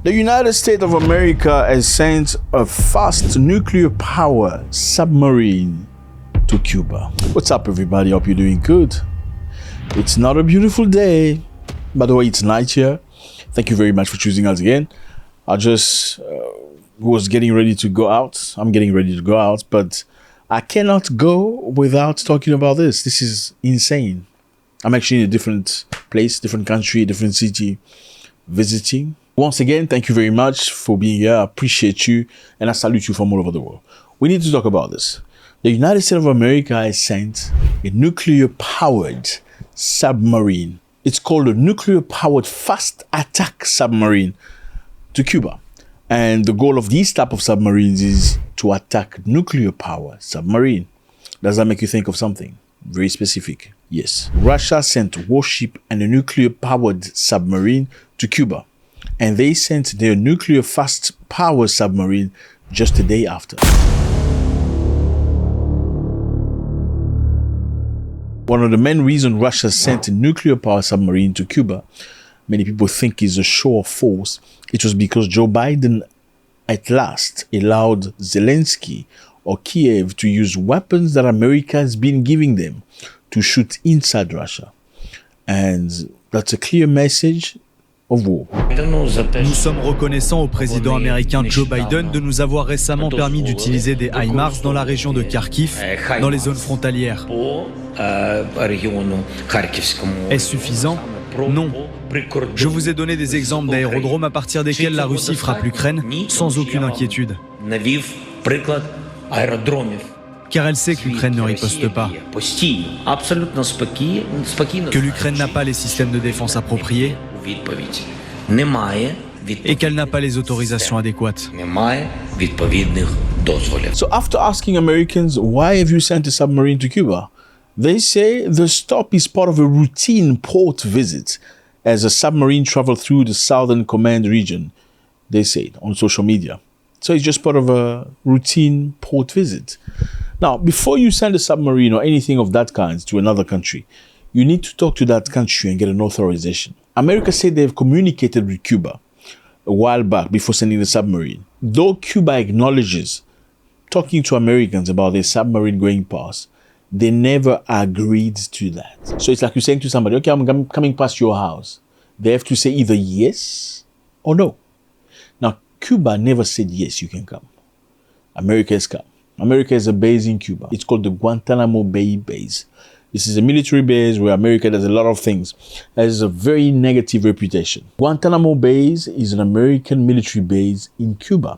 The United States of America has sent a fast nuclear power submarine to Cuba. What's up, everybody? Hope you're doing good. It's not a beautiful day. By the way, it's night here. Thank you very much for choosing us again. I just was getting ready to go out. I'm getting ready to go out, but I cannot go without talking about this. This is insane. I'm actually in a different place, different country, different city, visiting. Once again, thank you very much for being here. I appreciate you, and I salute you from all over the world. We need to talk about this. The United States of America has sent a nuclear-powered submarine. It's called a nuclear-powered fast attack submarine to Cuba. And the goal of these type of submarines is to attack nuclear-powered submarine. Does that make you think of something very specific? Yes. Russia sent warship and a nuclear-powered submarine to Cuba. And they sent their nuclear fast power submarine just a day after. One of the main reasons Russia sent a nuclear power submarine to Cuba, many people think is a show of force. It was because Joe Biden at last allowed Zelensky or Kiev to use weapons that America has been giving them to shoot inside Russia. And that's a clear message of war. Nous sommes reconnaissants au président américain Joe Biden de nous avoir récemment permis d'utiliser des HIMARS dans la région de Kharkiv, dans les zones frontalières. Est-ce suffisant? Non. Je vous ai donné des exemples d'aérodromes à partir desquels la Russie frappe l'Ukraine sans aucune inquiétude. Car elle sait que l'Ukraine ne riposte pas, que l'Ukraine n'a pas les systèmes de défense appropriés et qu'elle n'a pas les autorisations adéquates. So after asking Americans, why have you sent a submarine to Cuba? They say the stop is part of a routine port visit as a submarine traveled through the Southern Command region, they said on social media. So it's just part of a routine port visit. Now, before you send a submarine or anything of that kind to another country, you need to talk to that country and get an authorization. America said they've communicated with Cuba a while back before sending the submarine. Though Cuba acknowledges talking to Americans about their submarine going past, they never agreed to that. So it's like you're saying to somebody, okay, I'm coming past your house. They have to say either yes or no. Now, Cuba never said yes, you can come. America has come. America has a base in Cuba. It's called the Guantanamo Bay base. This is a military base where America does a lot of things. It has a very negative reputation. Guantanamo Bay is an American military base in Cuba.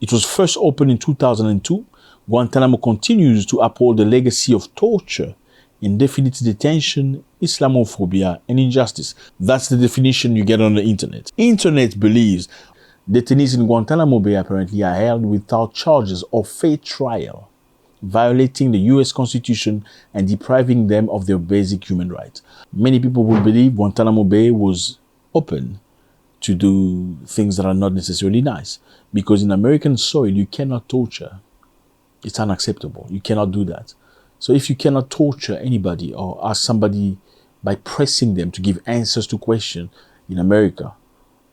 It was first opened in 2002. Guantanamo continues to uphold the legacy of torture, indefinite detention, Islamophobia, and injustice. That's the definition you get on the internet. Internet believes detainees in Guantanamo Bay apparently are held without charges or fair trial, violating the US Constitution and depriving them of their basic human rights. Many people will believe Guantanamo Bay was open to do things that are not necessarily nice, because in American soil you cannot torture. It's unacceptable. You cannot do that. So if you cannot torture anybody or ask somebody by pressing them to give answers to questions in America,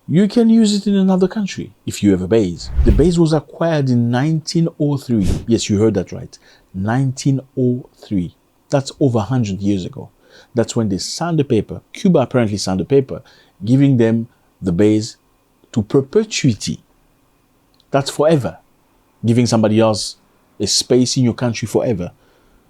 you can use it in another country if you have a base. The base was acquired in 1903. Yes, you heard that right. 1903. That's over 100 years ago. That's when they signed the paper. Cuba apparently signed the paper giving them the base to perpetuity. That's forever. Giving somebody else a space in your country forever.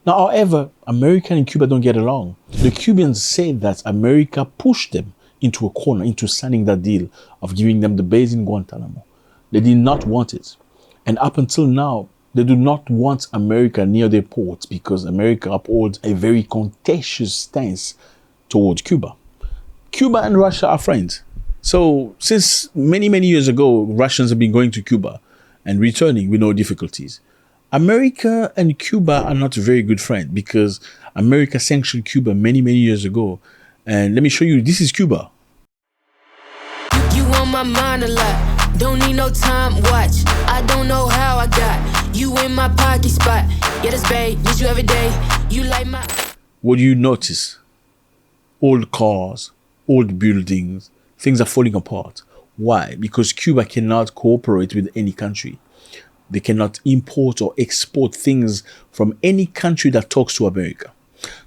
Now, however, America and Cuba don't get along. The Cubans said that America pushed them into a corner, into signing that deal of giving them the base in Guantanamo. They did not want it. And up until now, they do not want America near their ports because America upholds a very contentious stance towards Cuba. Cuba and Russia are friends. So since many, many years ago, Russians have been going to Cuba and returning with no difficulties. America and Cuba are not very good friends because America sanctioned Cuba many, many years ago. And let me show you, this is Cuba. You on my mind a lot, don't need no time watch. I don't know how I got you in my pocket spot. Yeah, that's babe, need you every day. You like my... What do you notice? Old cars, old buildings, things are falling apart. Why? Because Cuba cannot cooperate with any country. They cannot import or export things from any country that talks to America.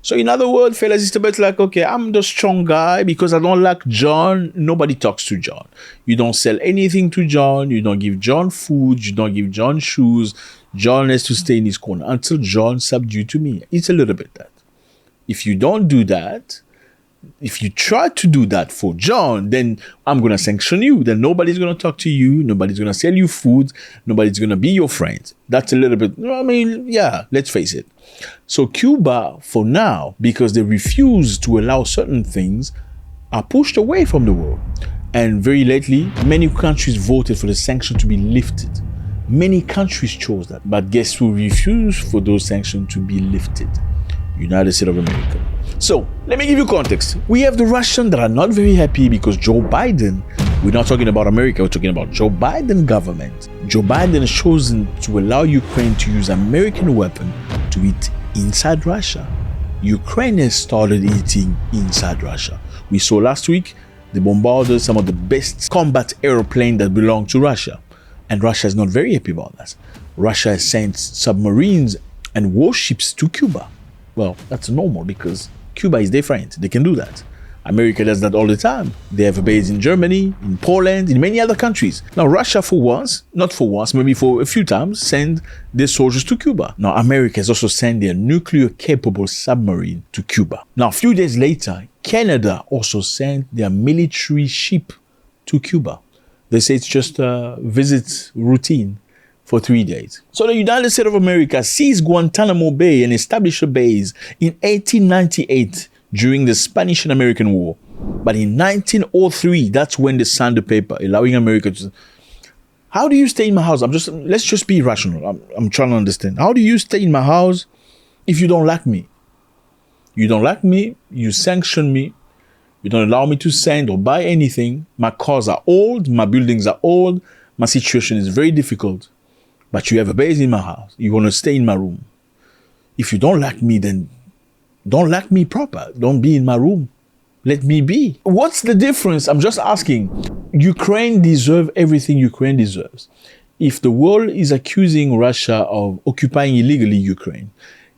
So in other words, fellas, it's a bit like, okay, I'm the strong guy because I don't like John. Nobody talks to John. You don't sell anything to John. You don't give John food. You don't give John shoes. John has to stay in his corner until John subdue to me. It's a little bit that. If you don't do that, if you try to do that for John, then I'm going to sanction you. Then nobody's going to talk to you. Nobody's going to sell you food. Nobody's going to be your friend. That's a little bit, I mean, yeah, let's face it. So Cuba, for now, because they refuse to allow certain things, are pushed away from the world. And very lately, many countries voted for the sanction to be lifted. Many countries chose that. But guess who refused for those sanctions to be lifted? United States of America. So, let me give you context. We have the Russians that are not very happy because Joe Biden, we're not talking about America, we're talking about Joe Biden government. Joe Biden has chosen to allow Ukraine to use American weapons to eat inside Russia. Ukraine has started eating inside Russia. We saw last week, they bombarded some of the best combat airplanes that belong to Russia. And Russia is not very happy about that. Russia has sent submarines and warships to Cuba. Well, that's normal because Cuba is their friend. They can do that. America does that all the time. They have a base in Germany, in Poland, in many other countries. Now, Russia for once, not for once, maybe for a few times, send their soldiers to Cuba. Now, America has also sent their nuclear-capable submarine to Cuba. Now, a few days later, Canada also sent their military ship to Cuba. They say it's just a visit routine for 3 days. So the United States of America seized Guantanamo Bay and established a base in 1898 during the Spanish and American War. But in 1903, that's when they signed the paper allowing America to... How do you stay in my house? Let's just be rational. I'm trying to understand. How do you stay in my house if you don't like me? You don't like me, you sanction me, you don't allow me to send or buy anything. My cars are old, my buildings are old, my situation is very difficult. But you have a base in my house. You want to stay in my room. If you don't like me, then don't like me proper. Don't be in my room. Let me be. What's the difference? I'm just asking. Ukraine deserves everything Ukraine deserves. If the world is accusing Russia of occupying illegally Ukraine,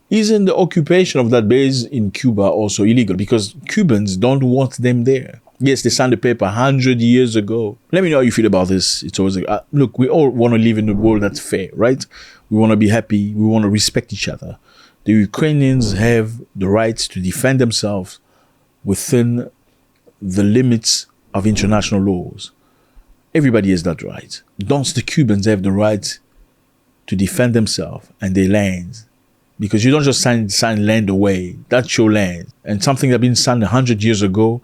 isn't the occupation of that base in Cuba also illegal? Because Cubans don't want them there. Yes, they signed the paper 100 years ago. Let me know how you feel about this. It's always like, look, we all want to live in a world that's fair, right? We want to be happy. We want to respect each other. The Ukrainians have the right to defend themselves within the limits of international laws. Everybody has that right. Don't the Cubans have the right to defend themselves and their lands? Because you don't just sign land away. That's your land. And something that's been signed 100 years ago,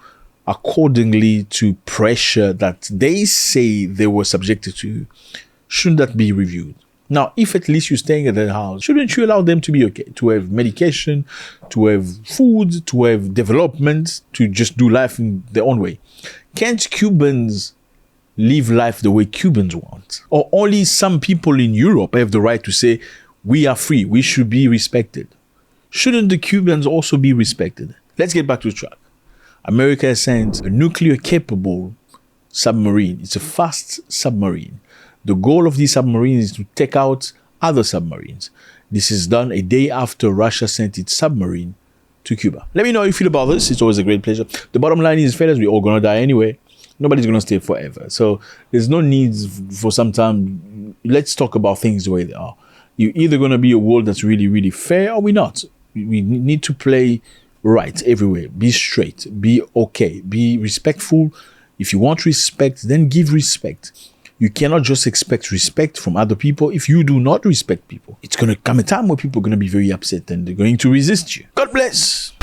accordingly to pressure that they say they were subjected to, shouldn't that be reviewed? Now, if at least you're staying at their house, shouldn't you allow them to be okay? To have medication, to have food, to have development, to just do life in their own way. Can't Cubans live life the way Cubans want? Or only some people in Europe have the right to say, we are free, we should be respected? Shouldn't the Cubans also be respected? Let's get back to the track. America has sent a nuclear-capable submarine. It's a fast submarine. The goal of these submarines is to take out other submarines. This is done a day after Russia sent its submarine to Cuba. Let me know how you feel about this. It's always a great pleasure. The bottom line is, fellas, we're all going to die anyway. Nobody's going to stay forever. So there's no need for some time. Let's talk about things the way they are. You're either going to be a world that's really, really fair or we're not. We need to play right everywhere. Be straight. Be okay. Be respectful. If you want respect, then give respect. You cannot just expect respect from other people if you do not respect people. It's going to come a time where people are going to be very upset and they're going to resist you. God bless.